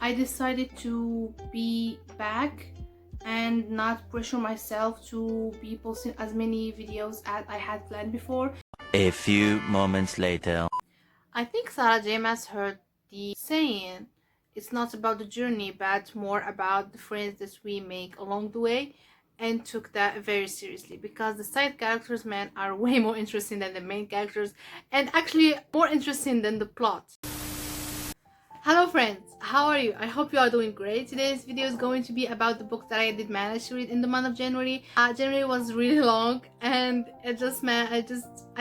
I decided to be back and not pressure myself to be posting as many videos as I had planned before. A few moments later. I think Sarah J. Maas heard the saying, it's not about the journey, but more about the friends that we make along the way, and took that very seriously because the side characters, man, are way more interesting than the main characters and actually more interesting than the plot. Hello friends, how are you? I hope you are doing great. Today's video is going to be about the book that I did manage to read in the month of January. January was really long and I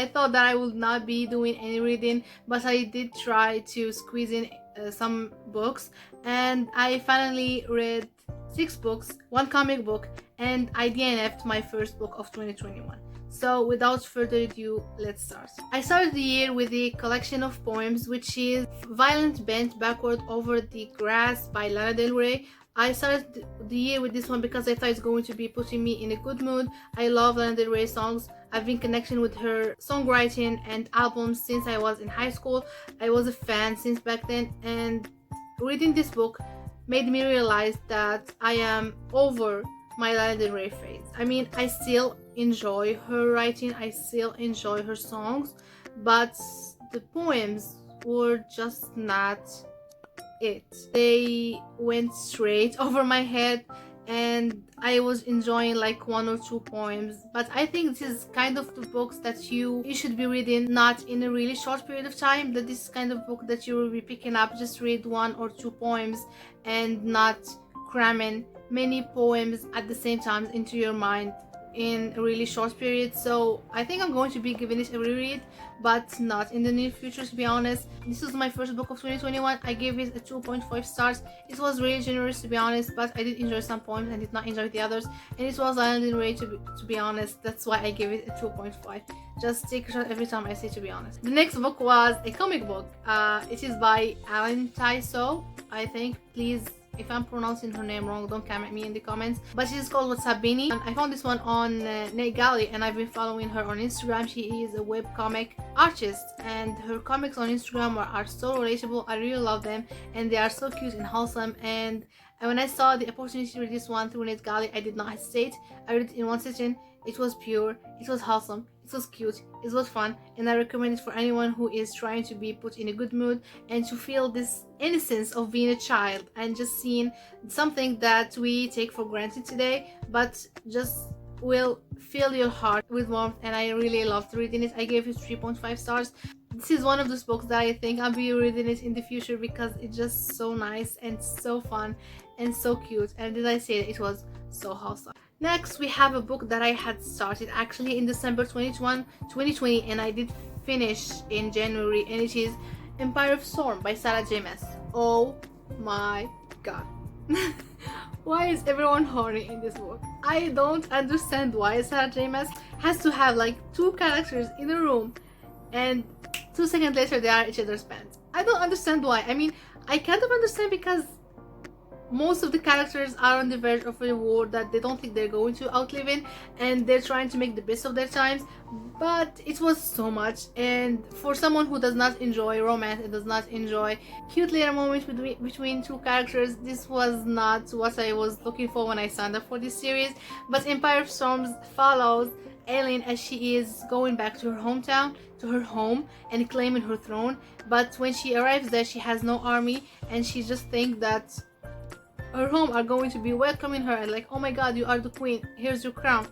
thought that I would not be doing any reading, but I did try to squeeze in some books, and I finally read 6 books, 1 comic book, and I DNF'd my first book of 2021. So without further ado, let's start. I started the year with a collection of poems, which is Violent Bent Backward Over the Grass by Lana Del Rey. I started the year with this one because I thought it's going to be putting me in a good mood. I love Lana Del Rey songs. I've been connecting with her songwriting and albums since I was in high school. I was a fan since back then, and reading this book made me realize that I am over my Lana Del Rey phase. I mean, I still enjoy her writing, I still enjoy her songs, but the poems were just not it. They went straight over my head, and I was enjoying like 1 or 2 poems. But I think this is kind of the books that you should be reading not in a really short period of time. That this is kind of book that you will be picking up, just read 1 or 2 poems and not cramming many poems at the same time into your mind in a really short period. So I think I'm going to be giving it a reread, but not in the near future, to be honest. This was my first book of 2021. I gave it a 2.5 stars. It was really generous, to be honest, but I did enjoy some poems and did not enjoy the others, and it was Lana Del Rey, to be honest. That's why I gave it a 2.5. Just take a shot every time I say to be honest. The next book was a comic book. It is by Tysoe, I think. Please, if I'm pronouncing her name wrong, don't comment me in the comments. But she's called Wazabini, and I found this one on NetGalley, and I've been following her on Instagram. She is a webcomic artist, and her comics on Instagram are so relatable. I really love them, and they are so cute and wholesome. And when I saw the opportunity to read this one through NetGalley, I did not hesitate. I read it in one sitting. It was pure, it was wholesome, it was cute, it was fun, and I recommend it for anyone who is trying to be put in a good mood and to feel this innocence of being a child and just seeing something that we take for granted today, but just will fill your heart with warmth. And I really loved reading it. I gave it 3.5 stars. This is one of those books that I think I'll be reading it in the future because it's just so nice and so fun and so cute. And did I say that it was so wholesome? Next, we have a book that I had started actually in December 2020, and I did finish in January, and it is Empire of Storm by Sarah J. Maas. Oh my god. Why is everyone horny in this book? I don't understand why Sarah J. Maas has to have like 2 characters in a room and 2 seconds later they are each other's pants. I don't understand why. I mean, I kind of understand because most of the characters are on the verge of a war that they don't think they're going to outlive in, and they're trying to make the best of their times, but it was so much. And for someone who does not enjoy romance and does not enjoy cute little moments between 2 characters, this was not what I was looking for when I signed up for this series. But Empire of Storms follows Alina as she is going back to her hometown, to her home, and claiming her throne. But when she arrives there, she has no army, and she just thinks that her home are going to be welcoming her and like, oh my god, you are the queen, here's your crown.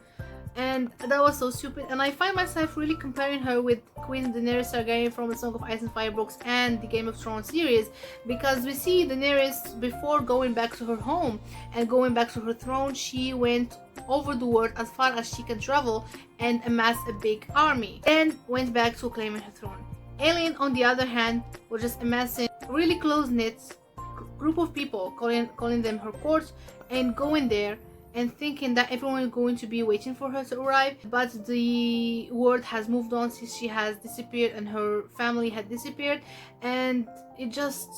And that was so stupid. And I find myself really comparing her with Queen Daenerys Targaryen from the Song of Ice and Fire books and the Game of Thrones series, because we see Daenerys, before going back to her home and going back to her throne, she went over the world as far as she can travel and amass a big army, and went back to claiming her throne. Alien, on the other hand, was just amassing really close-knit group of people, calling them her court, and going there and thinking that everyone is going to be waiting for her to arrive. But the world has moved on since she has disappeared and her family had disappeared, and it just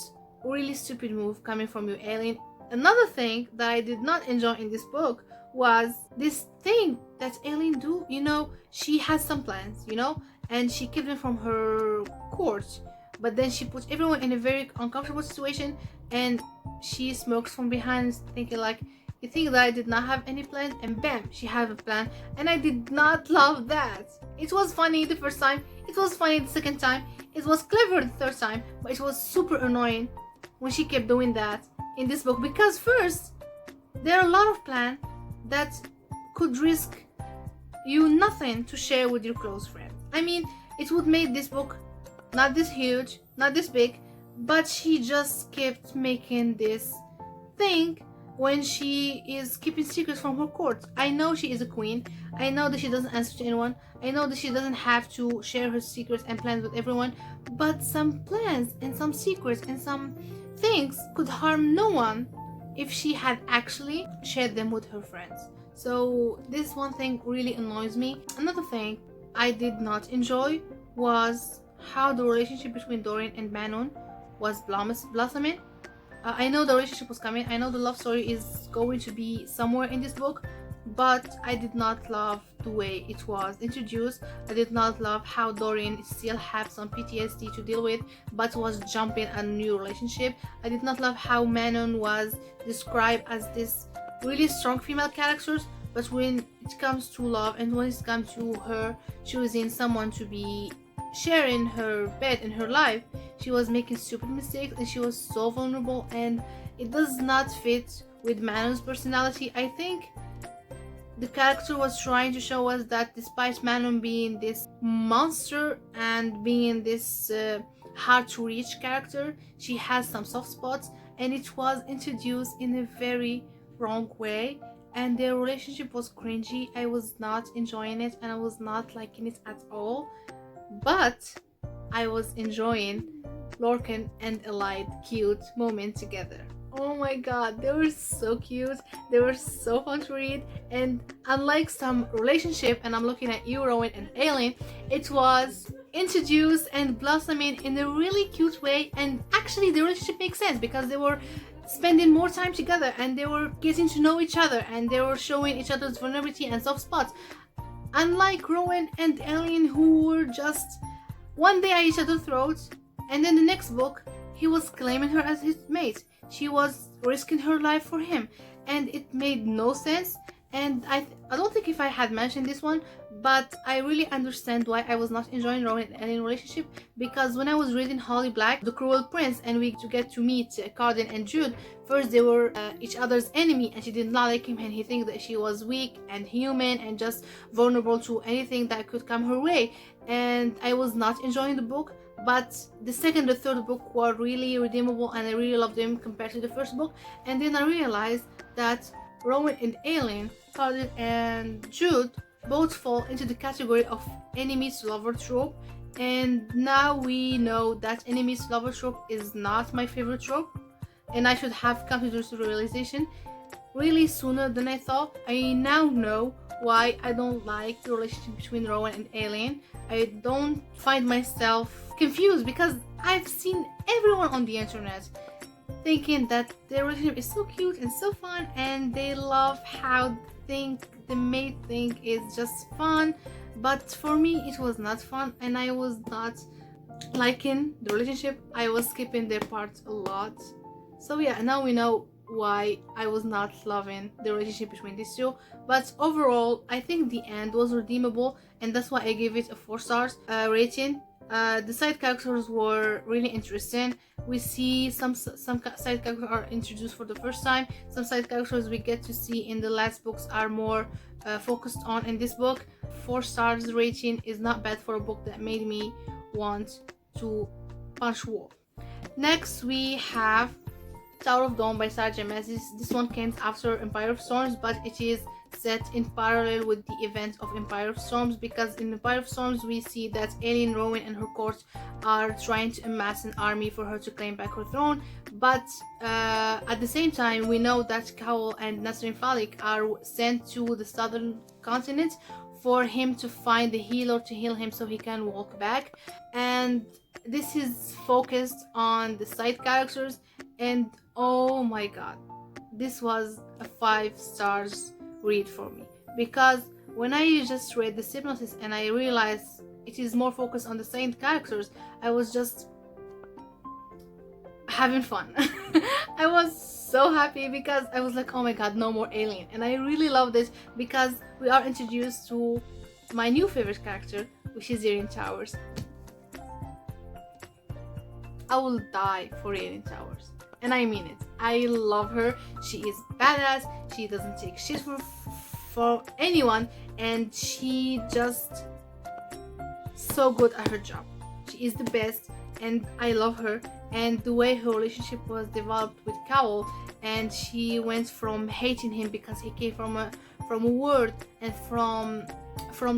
really stupid move coming from you, Alien. Another thing that I did not enjoy in this book was this thing that Alien do. You know, she has some plans, you know, and she kept them from her court, but then she puts everyone in a very uncomfortable situation, and she smokes from behind, thinking like, you think that I did not have any plans, and bam, she had a plan. And I did not love that. It was funny the first time, it was funny the second time, it was clever the third time, but it was super annoying when she kept doing that in this book, because first, there are a lot of plans that could risk you nothing to share with your close friends. I mean, it would make this book not this huge, not this big, but she just kept making this thing when she is keeping secrets from her court. I know she is a queen. I know that she doesn't answer to anyone. I know that she doesn't have to share her secrets and plans with everyone, but some plans and some secrets and some things could harm no one if she had actually shared them with her friends. So this one thing really annoys me. Another thing I did not enjoy was how the relationship between Dorian and Manon was blossoming. I know the relationship was coming. I know the love story is going to be somewhere in this book, but I did not love the way it was introduced. I did not love how Dorian still had some PTSD to deal with, but was jumping a new relationship. I did not love how Manon was described as this really strong female character, but when it comes to love and when it comes to her choosing someone to be sharing her bed in her life, she was making stupid mistakes and she was so vulnerable, and it does not fit with Manon's personality. I think the character was trying to show us that despite Manon being this monster and being this hard to reach character, she has some soft spots, and it was introduced in a very wrong way, and their relationship was cringy. I was not enjoying it and I was not liking it at all, but I was enjoying Lorcan and Elide cute moment together. Oh my god, they were so cute, they were so fun to read, and unlike some relationship, and I'm looking at you, Rowan and Aileen, it was introduced and blossoming in a really cute way, and actually the relationship makes sense because they were spending more time together and they were getting to know each other and they were showing each other's vulnerability and soft spots. Unlike Rowan and Aileen, who were just one day at each other's throats, and then the next book he was claiming her as his mate. She was risking her life for him, and it made no sense. And I don't think if I had mentioned this one, but I really understand why I was not enjoying Rowan and Ellen relationship, because when I was reading Holly Black, The Cruel Prince, and we get to meet Carden and Jude, first they were each other's enemy and she did not like him and he thinks that she was weak and human and just vulnerable to anything that could come her way, and I was not enjoying the book. But the second and third book were really redeemable and I really loved them compared to the first book. And then I realized that Rowan and Aileen, Carden and Jude both fall into the category of enemies to lover trope, and now we know that enemies to lover trope is not my favorite trope, and I should have come to this realization really sooner than I thought. I now know why I don't like the relationship between Rowan and Aileen. I don't find myself confused because I've seen everyone on the internet thinking that their relationship is so cute and so fun, and they love how the mate thing is just fun. But for me it was not fun and I was not liking the relationship. I was skipping their parts a lot. So yeah, now we know why I was not loving the relationship between these two. But overall I think the end was redeemable, and that's why I gave it a 4 stars rating. The side characters were really interesting. We see some side characters are introduced for the first time. Some side characters we get to see in the last books are more focused on in this book. 4 stars rating is not bad for a book that made me want to punch wall. Next we have Tower of Dawn by Sarah J. Maas. This one came after Empire of Storms, but it is set in parallel with the events of Empire of Storms, because in Empire of Storms we see that Aileen, Rowan and her court are trying to amass an army for her to claim back her throne, but at the same time we know that Cowell and Nasrin Falik are sent to the southern continent for him to find the healer to heal him so he can walk back, and this is focused on the side characters, and oh my god, this was a 5 stars read for me, because when I just read the synopsis and I realized it is more focused on the same characters, I was just having fun. I was so happy because I was like, oh my god, no more alien. And I really love this because we are introduced to my new favorite character, which is Irene Towers. I will die for Irene Towers. And I mean it. I love her. She is badass. She doesn't take shit for anyone. And she just so good at her job. She is the best. And I love her. And the way her relationship was developed with Cowell, and she went from hating him because he came from a world and from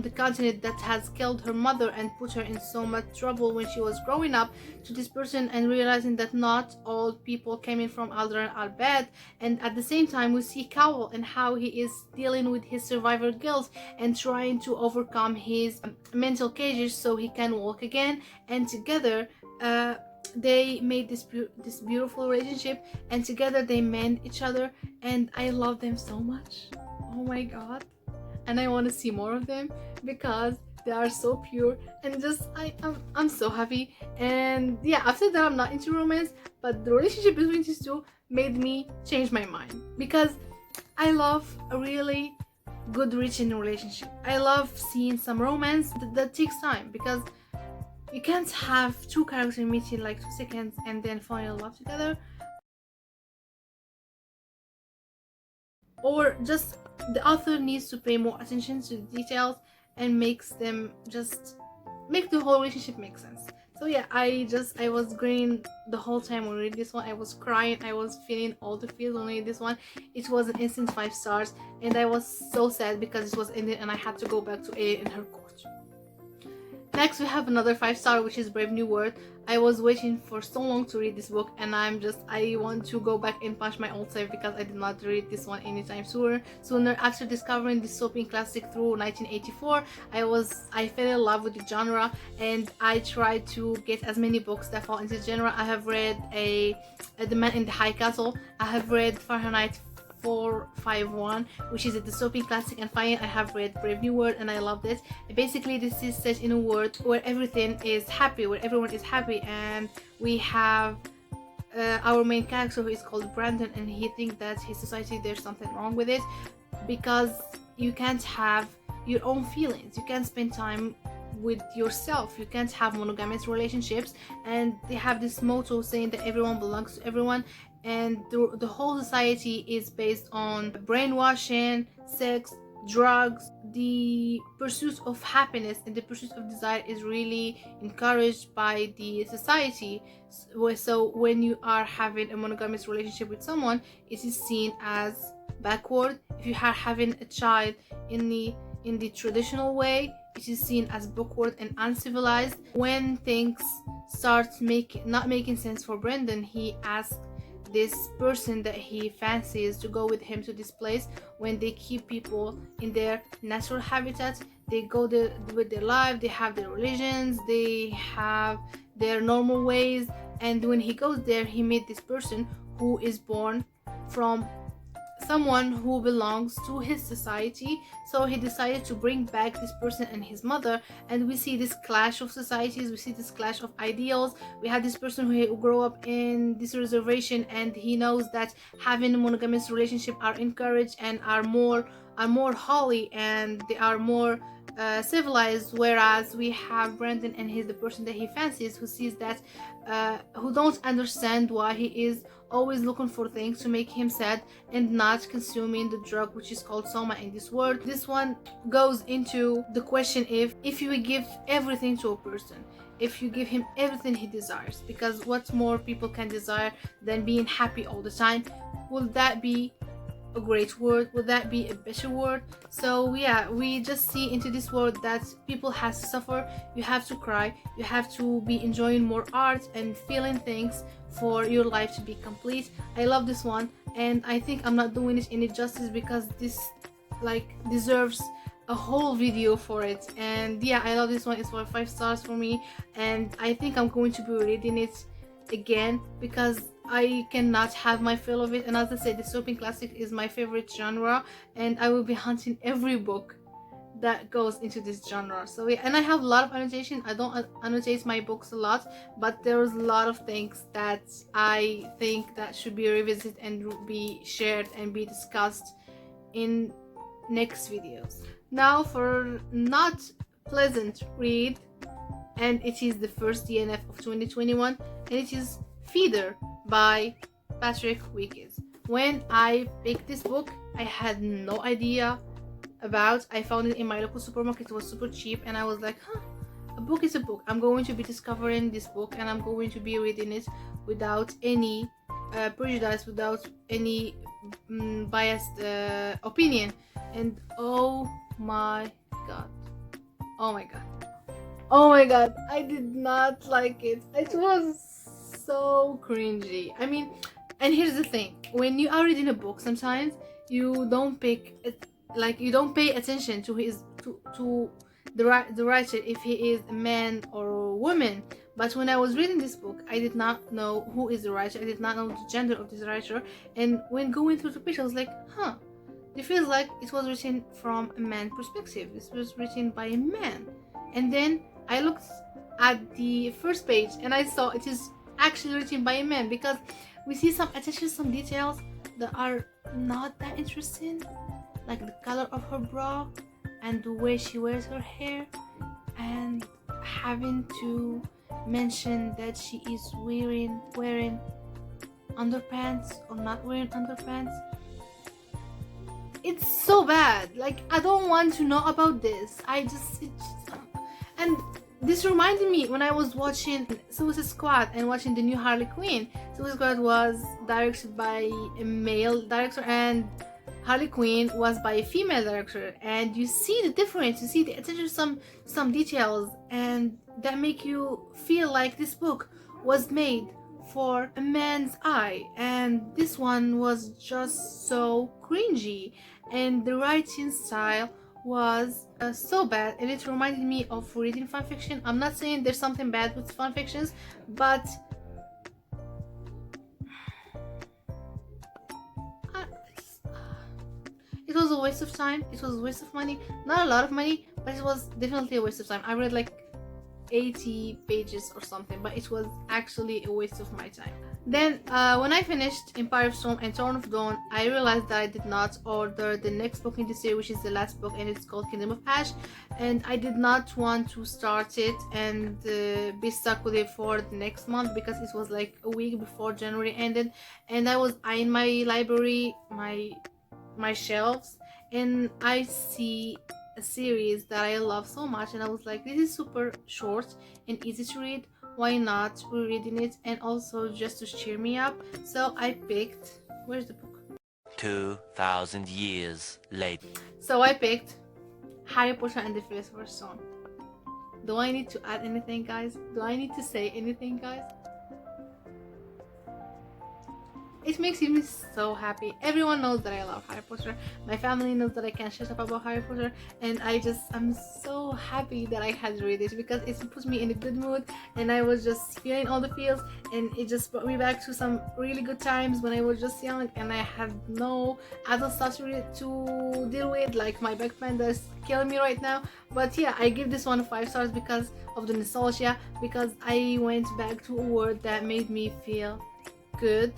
the continent that has killed her mother and put her in so much trouble when she was growing up, to this person and realizing that not all people coming from Alderaan are bad. And at the same time we see Cowell and how he is dealing with his survivor guilt and trying to overcome his mental cages so he can walk again. And together they made this beautiful relationship, and together they mend each other, and I love them so much. Oh my god. And I want to see more of them because they are so pure, and just I'm so happy. And yeah, after that I'm not into romance, but the relationship between these two made me change my mind because I love a really good reaching relationship. I love seeing some romance that takes time, because you can't have two characters meeting like 2 seconds and then fall in love together, or just the author needs to pay more attention to the details and makes them just make the whole relationship make sense. So yeah, I was grinning the whole time when I read this one. I was crying, I was feeling all the feels when I read this one. It was an instant 5 stars, and I was so sad because it was ended and I had to go back to A in her court. Next we have another 5-star, which is Brave New World. I was waiting for so long to read this book, and I want to go back and punch my old self because I did not read this one anytime sooner. After discovering this soaping classic through 1984, I fell in love with the genre, and I tried to get as many books that fall into the genre. I have read The Man in the High Castle. I have read Fahrenheit 451, which is a dystopian classic, and finally I have read Brave New World, and I loved it. Basically this is set in a world where everything is happy, where everyone is happy, and we have our main character who is called Brandon, and he thinks that his society, there's something wrong with it because you can't have your own feelings, you can't spend time with yourself, you can't have monogamous relationships, and they have this motto saying that everyone belongs to everyone, and the whole society is based on brainwashing, sex, drugs. The pursuit of happiness and the pursuit of desire is really encouraged by the society. So when you are having a monogamous relationship with someone, it is seen as backward. If you are having a child in the traditional way, it is seen as backward and uncivilized. When things start not making sense for Brendan, he asks this person that he fancies to go with him to this place. When they keep people in their natural habitat, they go there with their life, they have their religions, they have their normal ways, and when he goes there he meets this person who is born from someone who belongs to his society. So he decided to bring back this person and his mother, and we see this clash of societies, we see this clash of ideals. We have this person who grew up in this reservation, and he knows that having a monogamous relationship are encouraged and are more holy, and they are more civilized, whereas we have Brandon and he's the person that he fancies, who sees that who don't understand why he is always looking for things to make him sad and not consuming the drug which is called soma in this world. This one goes into the question if you give everything to a person, if you give him everything he desires, because what more people can desire than being happy all the time? Will that be a great world? Would that be a better world? So yeah, we just see into this world that people have to suffer, you have to cry, you have to be enjoying more art and feeling things for your life to be complete. I love this one, and I think I'm not doing it any justice because this deserves a whole video for it. And yeah, I love this one. It's for 5 stars for me, and I think I'm going to be reading it again because I cannot have my fill of it. And as I said, dystopian classic is my favorite genre, and I will be hunting every book that goes into this genre. So yeah, and I have a lot of annotation. I don't annotate my books a lot, but there's a lot of things that I think that should be revisited and be shared and be discussed in next videos. Now for not pleasant read, and it is the first DNF of 2021, and it is Feeder by Patrick Wickes. When I picked this book, I had no idea about. I found it in my local supermarket. It was super cheap, and I was like, huh, a book is a book. I'm going to be discovering this book, and I'm going to be reading it without any prejudice, without any biased opinion. And oh my god, oh my god, oh my god, I did not like it. It was so cringy. I mean, and here's the thing: when you are reading a book, sometimes you don't pick it, like you don't pay attention to his to the writer, if he is a man or a woman. But when I was reading this book, I did not know who is the writer. I did not know the gender of this writer. And when going through the page, I was like, huh, it feels like it was written from a man perspective. This was written by a man. And then I looked at the first page and I saw it is actually written by a man, because we see some attention to some details that are not that interesting, like the color of her bra and the way she wears her hair, and having to mention that she is wearing underpants or not wearing underpants. It's so bad. Like, I don't want to know about this. And this reminded me when I was watching Suicide Squad and watching the new Harley Quinn. Suicide Squad was directed by a male director, and Harley Quinn was by a female director, and you see the difference, you see the attention to some details, and that make you feel like this book was made for a man's eye, and this one was just so cringy, and the writing style was so bad, and it reminded me of reading fanfiction. I'm not saying there's something bad with fanfictions, but it was a waste of time. It was a waste of money. Not a lot of money, but it was definitely a waste of time. I read like 80 pages or something, but it was actually a waste of my time. Then when I finished Empire of Storm and Throne of Dawn, I realized that I did not order the next book in the series, which is the last book, and it's called Kingdom of Ash, and I did not want to start it and be stuck with it for the next month, because it was like a week before January ended, and I was eyeing my library, my shelves, and I see a series that I love so much, and I was like, this is super short and easy to read, why not rereading it, and also just to cheer me up. So I picked, where's the book? 2,000 years later. So I picked Harry Potter and the Philosopher's Stone. Do I need to add anything, guys? Do I need to say anything, guys? It makes me so happy. Everyone knows that I love Harry Potter. My family knows that I can't shut up about Harry Potter, and I'm so happy that I had read it, because it puts me in a good mood, and I was just feeling all the feels, and it just brought me back to some really good times when I was just young and I had no adult stuff to deal with, like my back pain that's killing me right now. But yeah, I give this one 5 stars because of the nostalgia, because I went back to a world that made me feel good.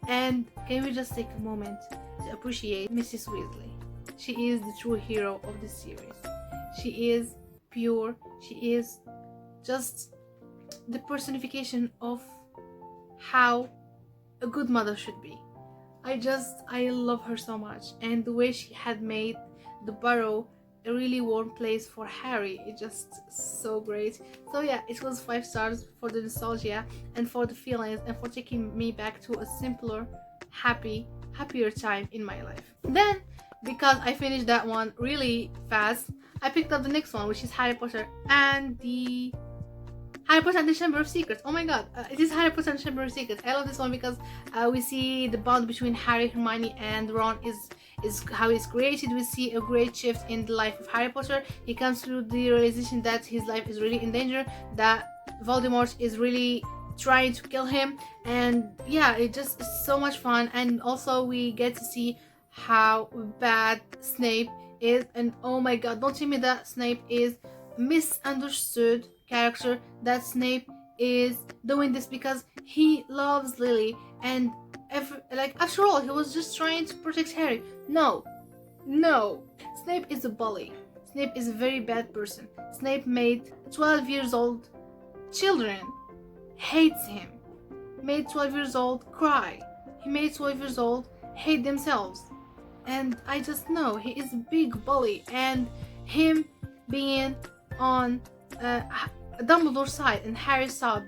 And can we just take a moment to appreciate Mrs. Weasley? She is the true hero of this series. She is pure. She is just the personification of how a good mother should be. I love her so much, and the way she had made the Burrow a really warm place for Harry, it's just so great. So yeah, it was 5 stars for the nostalgia and for the feelings and for taking me back to a simpler, happier time in my life. Then, because I finished that one really fast, I picked up the next one, which is Harry Potter and the Chamber of Secrets. Oh my god, it is Harry Potter and the Chamber of Secrets. I love this one because we see the bond between Harry, Hermione, and Ron is how it's created. We see a great shift in the life of Harry Potter. He comes to the realization that his life is really in danger, that Voldemort is really trying to kill him, and yeah, it just is so much fun. And also we get to see how bad Snape is, and oh my god, don't tell me that Snape is misunderstood character, that Snape is doing this because he loves Lily, and after all, he was just trying to protect Harry. No, no. Snape is a bully. Snape is a very bad person. Snape made 12 years old children hates him. Made 12 years old cry. He made 12 years old hate themselves. And I just know he is a big bully, and him being on Dumbledore's side and Harry's side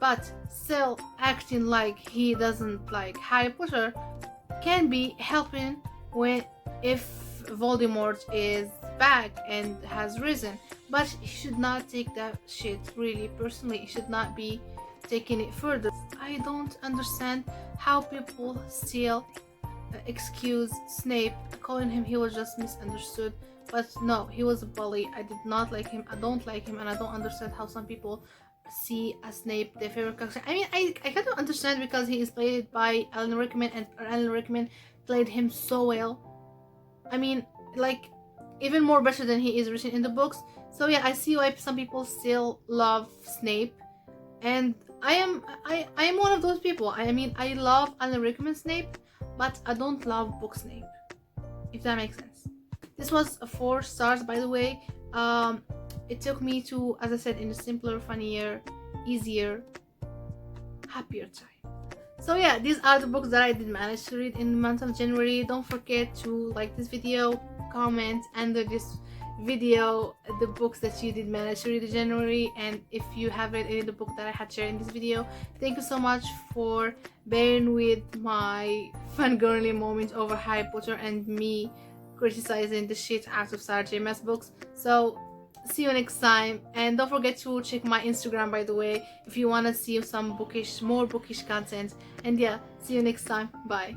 but still acting like he doesn't like Harry Potter can be helping when if Voldemort is back and has risen. But he should not take that shit really personally. He should not be taking it further. I don't understand how people still excuse Snape, calling him he was just misunderstood. But no, he was a bully. I did not like him. I don't like him, and I don't understand how some people see a Snape their favorite character. I mean, I kind of understand because he is played by Alan Rickman, and Alan Rickman played him so well. I mean, like, even more better than he is written in the books. So yeah, I see why some people still love Snape, and I am one of those people. I mean, I love Alan Rickman Snape, but I don't love book Snape, if that makes sense. This was a 4 stars, by the way. It took me to, as I said, in a simpler, funnier, easier, happier time. So yeah, these are the books that I did manage to read in the month of January. Don't forget to like this video, comment under this video the books that you did manage to read in January, and if you have read any of the book that I had shared in this video. Thank you so much for bearing with my fangirly moment over Harry Potter and me criticizing the shit out of Sarah J. Maas books. So see you next time, and don't forget to check my Instagram, by the way, if you want to see some more bookish content. And yeah, see you next time. Bye.